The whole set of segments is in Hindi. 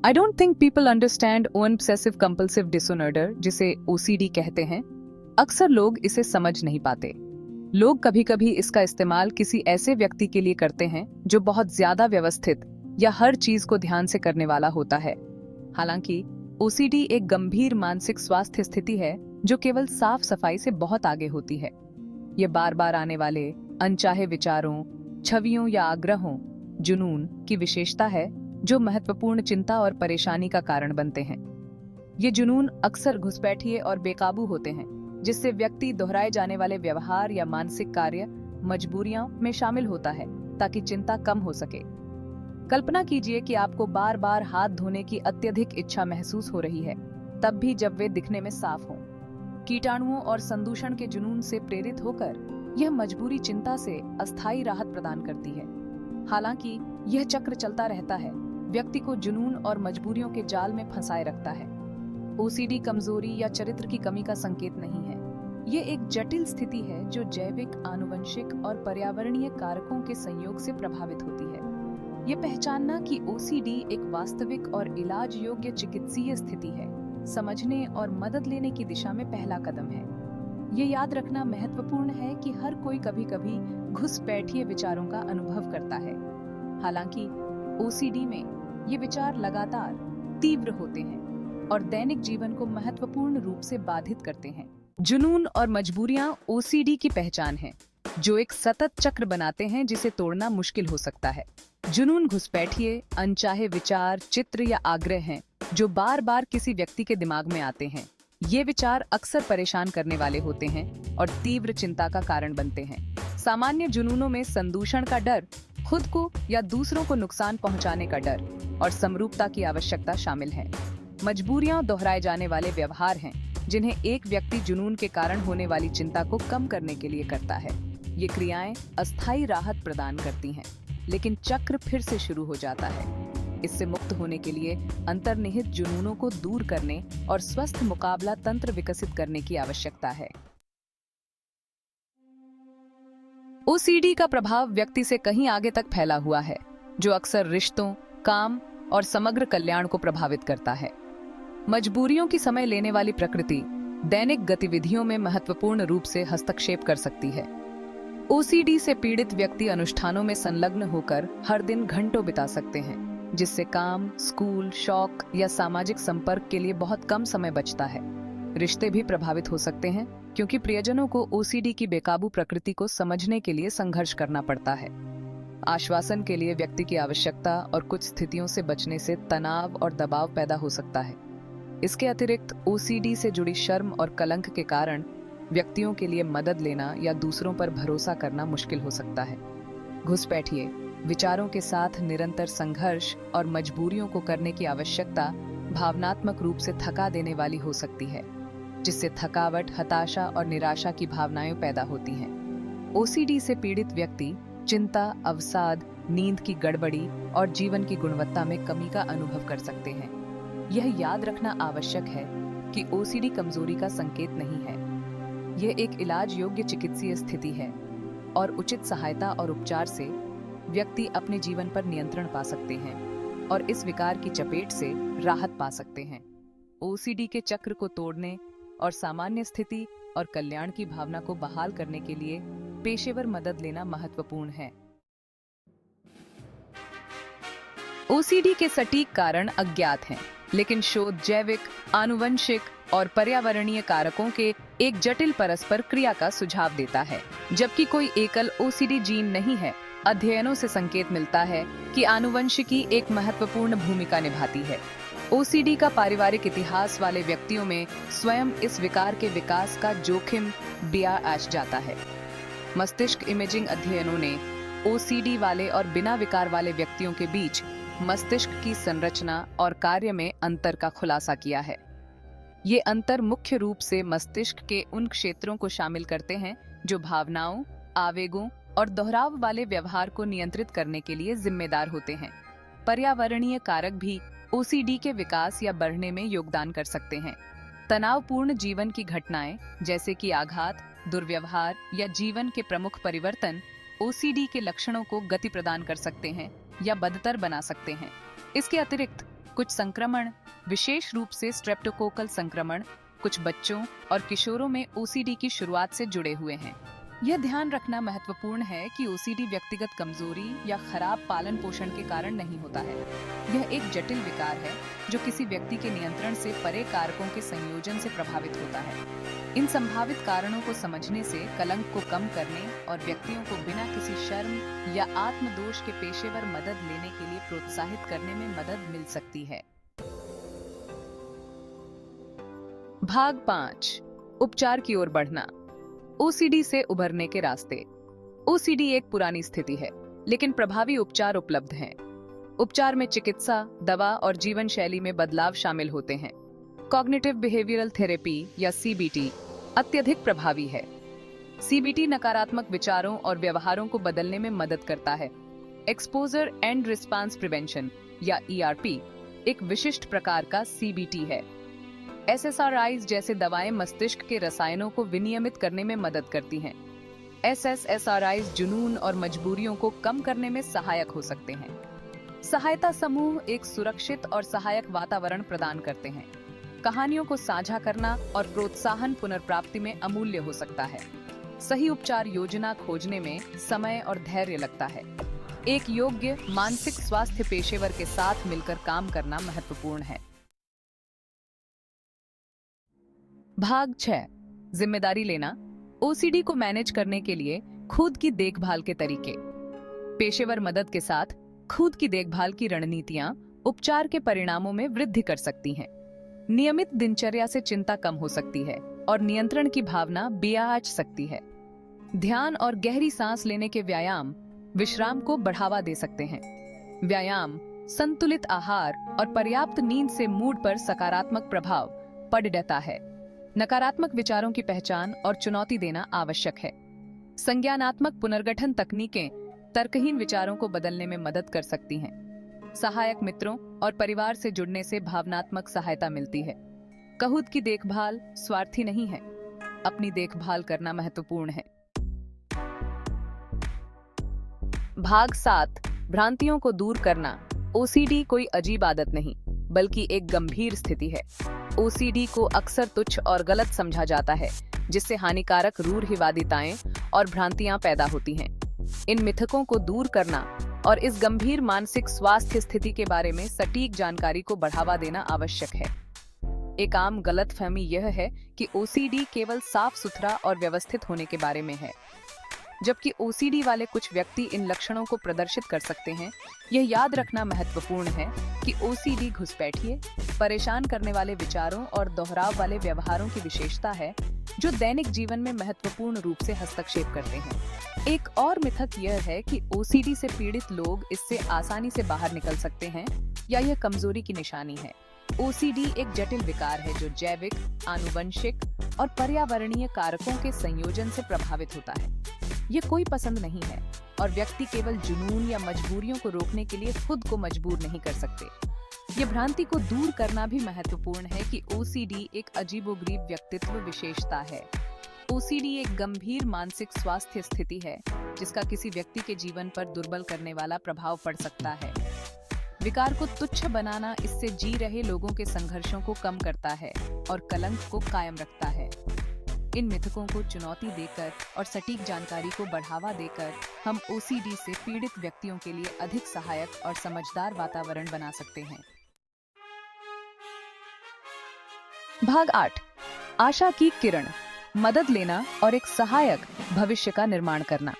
I don't think people understand obsessive compulsive disorder, जिसे ओसीडी कहते हैं। अक्सर लोग इसे समझ नहीं पाते। लोग कभी कभी इसका इस्तेमाल किसी ऐसे व्यक्ति के लिए करते हैं जो बहुत ज्यादा व्यवस्थित या हर चीज को ध्यान से करने वाला होता है। हालांकि ओसीडी एक गंभीर मानसिक स्वास्थ्य स्थिति है जो केवल साफ सफाई से बहुत आगे होती है। ये बार बार आने वाले अनचाहे विचारों, छवियों या आग्रहों, जुनून की विशेषता है जो महत्वपूर्ण चिंता और परेशानी का कारण बनते हैं। ये जुनून अक्सर घुसपैठिए और बेकाबू होते हैं, जिससे व्यक्ति दोहराए जाने वाले व्यवहार या मानसिक कार्य मजबूरियों में शामिल होता है ताकि चिंता कम हो सके। कल्पना कीजिए कि आपको बार बार हाथ धोने की अत्यधिक इच्छा महसूस हो रही है, तब भी जब वे दिखने में साफ हों। कीटाणुओं और संदूषण के जुनून से प्रेरित होकर यह मजबूरी चिंता से अस्थायी राहत प्रदान करती है। हालांकि यह चक्र चलता रहता है, व्यक्ति को जुनून और मजबूरियों के जाल में फंसाए रखता है। ओसीडी कमजोरी या चरित्र की कमी का संकेत नहीं है। ये एक जटिल स्थिति है जो जैविक, आनुवंशिक और पर्यावरणीय कारकों के संयोग से प्रभावित होती है। ये पहचानना कि ओसीडी एक वास्तविक और इलाज योग्य चिकित्सीय स्थिति है, समझने और मदद लेने की दिशा में पहला कदम है। ये याद रखना महत्वपूर्ण है कि हर कोई कभी-कभी घुसपैठिए विचारों का अनुभव करता है। हालांकि ओसीडी में ये विचार लगातार तीव्र होते हैं और दैनिक जीवन को महत्वपूर्ण रूप से बाधित करते हैं। जुनून और मजबूरियां ओसीडी की पहचान है, जो एक सतत चक्र बनाते हैं जिसे तोड़ना मुश्किल हो सकता है। जुनून घुसपैठिए, अनचाहे विचार, चित्र या आग्रह हैं जो बार बार किसी व्यक्ति के दिमाग में आते हैं। ये विचार अक्सर परेशान करने वाले होते हैं और तीव्र चिंता का कारण बनते हैं। सामान्य जुनूनों में संदूषण का डर, खुद को या दूसरों को नुकसान पहुंचाने का डर और समरूपता की आवश्यकता शामिल है। मजबूरियां दोहराए जाने वाले व्यवहार हैं जिन्हें एक व्यक्ति जुनून के कारण होने वाली चिंता को कम करने के लिए करता है। ये क्रियाएं अस्थायी राहत प्रदान करती हैं, लेकिन चक्र फिर से शुरू हो जाता है। इससे मुक्त होने के लिए अंतर्निहित जुनूनों को दूर करने और स्वस्थ मुकाबला तंत्र विकसित करने की आवश्यकता है। ओसीडी का प्रभाव व्यक्ति से कहीं आगे तक फैला हुआ है, जो अक्सर रिश्तों, काम और समग्र कल्याण को प्रभावित करता है। मजबूरियों की समय लेने वाली प्रकृति दैनिक गतिविधियों में महत्वपूर्ण रूप से हस्तक्षेप कर सकती है। ओसीडी से पीड़ित व्यक्ति अनुष्ठानों में संलग्न होकर हर दिन घंटों बिता सकते हैं, जिससे काम, स्कूल, शौक या सामाजिक संपर्क के लिए बहुत कम समय बचता है। रिश्ते भी प्रभावित हो सकते हैं क्योंकि प्रियजनों को ओसीडी की बेकाबू प्रकृति को समझने के लिए संघर्ष करना पड़ता है। आश्वासन के लिए व्यक्ति की आवश्यकता और कुछ स्थितियों से बचने से तनाव और दबाव पैदा हो सकता है। इसके अतिरिक्त ओसीडी से जुड़ी शर्म और कलंक के कारण व्यक्तियों के लिए मदद लेना या दूसरों पर भरोसा करना मुश्किल हो सकता है। घुसपैठिए विचारों के साथ निरंतर संघर्ष और मजबूरियों को करने की आवश्यकता भावनात्मक रूप से थका देने वाली हो सकती है, जिससे थकावट, हताशा और निराशा की भावनाएं पैदा होती हैं। ओसीडी से पीड़ित व्यक्ति चिंता, अवसाद, नींद की गड़बड़ी और जीवन की गुणवत्ता में कमी का अनुभव कर सकते हैं। यह याद रखना आवश्यक है कि ओसीडी कमजोरी का संकेत नहीं है। यह एक इलाज योग्य चिकित्सीय स्थिति है और उचित सहायता और उपचार से व्यक्ति अपने जीवन पर नियंत्रण पा सकते हैं और इस विकार की चपेट से राहत पा सकते हैं। ओसीडी के चक्र को तोड़ने और सामान्य स्थिति और कल्याण की भावना को बहाल करने के लिए पेशेवर मदद लेना महत्वपूर्ण है। ओसीडी के सटीक कारण अज्ञात हैं, लेकिन शोध जैविक, आनुवंशिक और पर्यावरणीय कारकों के एक जटिल परस्पर क्रिया का सुझाव देता है। जबकि कोई एकल ओसीडी जीन नहीं है, अध्ययनों से संकेत मिलता है कि आनुवंशिकी एक महत्वपूर्ण भूमिका निभाती है। ओसीडी का पारिवारिक इतिहास वाले व्यक्तियों में स्वयं इस विकार के विकास का जोखिम बढ़ जाता है। मस्तिष्क इमेजिंग अध्ययनों ने ओसीडी वाले और बिना विकार वाले व्यक्तियों के बीच मस्तिष्क की संरचना और कार्य में अंतर का खुलासा किया है। ये अंतर मुख्य रूप से मस्तिष्क के उन क्षेत्रों को शामिल करते हैं जो भावनाओं, आवेगों और दोहराव वाले व्यवहार को नियंत्रित करने के लिए जिम्मेदार होते हैं। पर्यावरणीय कारक भी ओसीडी के विकास या बढ़ने में योगदान कर सकते हैं। तनावपूर्ण जीवन की घटनाएं जैसे कि आघात, दुर्व्यवहार या जीवन के प्रमुख परिवर्तन ओसीडी के लक्षणों को गति प्रदान कर सकते हैं या बदतर बना सकते हैं। इसके अतिरिक्त कुछ संक्रमण, विशेष रूप से स्ट्रेप्टोकोकल संक्रमण, कुछ बच्चों और किशोरों में ओसीडी की शुरुआत से जुड़े हुए हैं। यह ध्यान रखना महत्वपूर्ण है कि ओसीडी व्यक्तिगत कमजोरी या खराब पालन पोषण के कारण नहीं होता है। यह एक जटिल विकार है जो किसी व्यक्ति के नियंत्रण से परे कारकों के संयोजन से प्रभावित होता है। इन संभावित कारणों को समझने से कलंक को कम करने और व्यक्तियों को बिना किसी शर्म या आत्मदोष के पेशेवर मदद लेने के लिए प्रोत्साहित करने में मदद मिल सकती है। भाग 5, उपचार की ओर बढ़ना। ओसीडी से उभरने के रास्ते। ओसीडी एक पुरानी स्थिति है, लेकिन प्रभावी उपचार उपलब्ध हैं। उपचार में चिकित्सा, दवा और जीवन शैली में बदलाव शामिल होते हैं। कॉग्निटिव बिहेवियरल थेरेपी या सीबीटी अत्यधिक प्रभावी है। सीबीटी नकारात्मक विचारों और व्यवहारों को बदलने में मदद करता है। एक्सपोजर एंड रिस्पांस प्रिवेंशन या ईआरपी एक विशिष्ट प्रकार का सीबीटी है। एसएसआरआईज जैसे दवाएं मस्तिष्क के रसायनों को विनियमित करने में मदद करती हैं। एसएसआरआईज जुनून और मजबूरियों को कम करने में सहायक हो सकते हैं। सहायता समूह एक सुरक्षित और सहायक वातावरण प्रदान करते हैं। कहानियों को साझा करना और प्रोत्साहन पुनर्प्राप्ति में अमूल्य हो सकता है। सही उपचार योजना खोजने में समय और धैर्य लगता है। एक योग्य मानसिक स्वास्थ्य पेशेवर के साथ मिलकर काम करना महत्वपूर्ण है। भाग 6, जिम्मेदारी लेना। ओसीडी को मैनेज करने के लिए खुद की देखभाल के तरीके। पेशेवर मदद के साथ खुद की देखभाल की रणनीतियां उपचार के परिणामों में वृद्धि कर सकती हैं। नियमित दिनचर्या से चिंता कम हो सकती है और नियंत्रण की भावना बियाज सकती है। ध्यान और गहरी सांस लेने के व्यायाम विश्राम को बढ़ावा दे सकते हैं। व्यायाम, संतुलित आहार और पर्याप्त नींद से मूड पर सकारात्मक प्रभाव पड़ता है। नकारात्मक विचारों की पहचान और चुनौती देना आवश्यक है। संज्ञानात्मक पुनर्गठन तकनीकें तर्कहीन विचारों को बदलने में मदद कर सकती हैं। सहायक मित्रों और परिवार से जुड़ने से भावनात्मक सहायता मिलती है। खुद की देखभाल स्वार्थी नहीं है, अपनी देखभाल करना महत्वपूर्ण है। भाग 7, भ्रांतियों को दूर करना। ओसीडी कोई अजीब आदत नहीं, बल्कि एक गंभीर स्थिति है। ओसीडी को अक्सर तुच्छ और गलत समझा जाता है, जिससे हानिकारक रूढ़िवादिताएं और भ्रांतियां पैदा होती हैं। इन मिथकों को दूर करना और इस गंभीर मानसिक स्वास्थ्य स्थिति के बारे में सटीक जानकारी को बढ़ावा देना आवश्यक है। एक आम गलतफहमी यह है कि ओसीडी केवल साफ सुथरा और व्यवस्थित होने के बारे में है, जबकि ओसीडी वाले कुछ व्यक्ति इन लक्षणों को प्रदर्शित कर सकते हैं। यह याद रखना महत्वपूर्ण है कि ओसीडी घुसपैठिए, परेशान करने वाले विचारों और दोहराव वाले व्यवहारों की विशेषता है, जो दैनिक जीवन में महत्वपूर्ण रूप से हस्तक्षेप करते हैं। एक और मिथक यह है कि ओसीडी से पीड़ित लोग इससे आसानी से बाहर निकल सकते हैं या यह कमजोरी की निशानी है। ओसीडी एक जटिल विकार है जो जैविक, आनुवंशिक और पर्यावरणीय कारकों के संयोजन से प्रभावित होता है। ये कोई पसंद नहीं है और व्यक्ति केवल जुनून या मजबूरियों को रोकने के लिए खुद को मजबूर नहीं कर सकते। ये भ्रांति को दूर करना भी महत्वपूर्ण है कि ओसीडी एक अजीबोगरीब व्यक्तित्व विशेषता है। ओसीडी एक गंभीर मानसिक स्वास्थ्य स्थिति है जिसका किसी व्यक्ति के जीवन पर दुर्बल करने वाला प्रभाव पड़ सकता है। विकार को तुच्छ बनाना इससे जी रहे लोगों के संघर्षों को कम करता है और कलंक को कायम रखता है। इन मिथकों को चुनौती देकर और सटीक जानकारी को बढ़ावा देकर हम ओसीडी से पीड़ित व्यक्तियों के लिए अधिक सहायक और समझदार वातावरण बना सकते हैं। भाग 8, आशा की किरण। मदद लेना और एक सहायक भविष्य का निर्माण करना।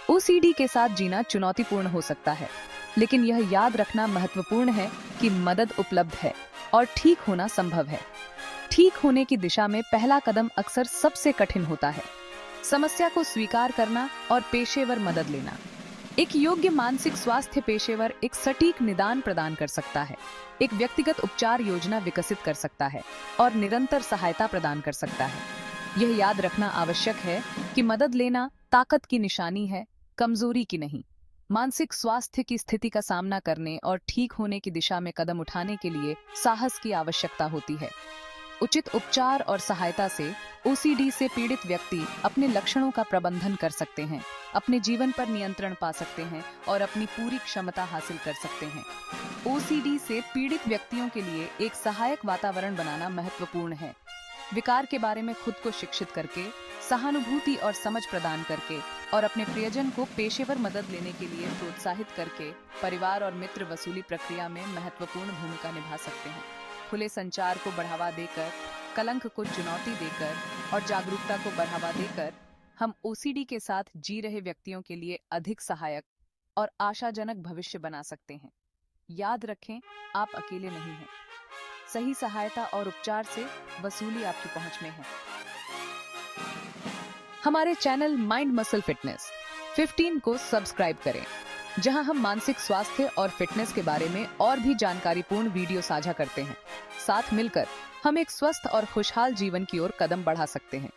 ओसीडी के साथ जीना चुनौतीपूर्ण हो सकता है, लेकिन यह याद रखना महत्वपूर्ण है कि मदद उपलब्ध है और ठीक होना संभव है। ठीक होने की दिशा में पहला कदम अक्सर सबसे कठिन होता है। समस्या को स्वीकार करना और पेशेवर मदद लेना। एक योग्य मानसिक स्वास्थ्य पेशेवर एक सटीक निदान प्रदान कर सकता है, एक व्यक्तिगत उपचार योजना विकसित कर सकता है और निरंतर सहायता प्रदान कर सकता है। यह याद रखना आवश्यक है कि मदद लेना ताकत की निशानी है, कमजोरी की नहीं। मानसिक स्वास्थ्य की स्थिति का सामना करने और ठीक होने की दिशा में कदम उठाने के लिए साहस की आवश्यकता होती है। उचित उपचार और सहायता से ओसीडी से पीड़ित व्यक्ति अपने लक्षणों का प्रबंधन कर सकते हैं, अपने जीवन पर नियंत्रण पा सकते हैं और अपनी पूरी क्षमता हासिल कर सकते हैं। ओसीडी से पीड़ित व्यक्तियों के लिए एक सहायक वातावरण बनाना महत्वपूर्ण है। विकार के बारे में खुद को शिक्षित करके, सहानुभूति और समझ प्रदान करके और अपने प्रियजन को पेशेवर मदद लेने के लिए प्रोत्साहित करके परिवार और मित्र वसूली प्रक्रिया में महत्वपूर्ण भूमिका निभा सकते हैं। खुले संचार को बढ़ावा देकर, कलंक को चुनौती देकर और जागरूकता को बढ़ावा देकर हम ओसीडी के साथ जी रहे व्यक्तियों के लिए अधिक सहायक और आशाजनक भविष्य बना सकते हैं। याद रखें, आप अकेले नहीं हैं। सही सहायता और उपचार से वसूली आपकी पहुंच में है। हमारे चैनल माइंड मसल फिटनेस 15 को सब्सक्राइब करें, जहां हम मानसिक स्वास्थ्य और फिटनेस के बारे में और भी जानकारीपूर्ण वीडियो साझा करते हैं। साथ मिलकर हम एक स्वस्थ और खुशहाल जीवन की ओर कदम बढ़ा सकते हैं।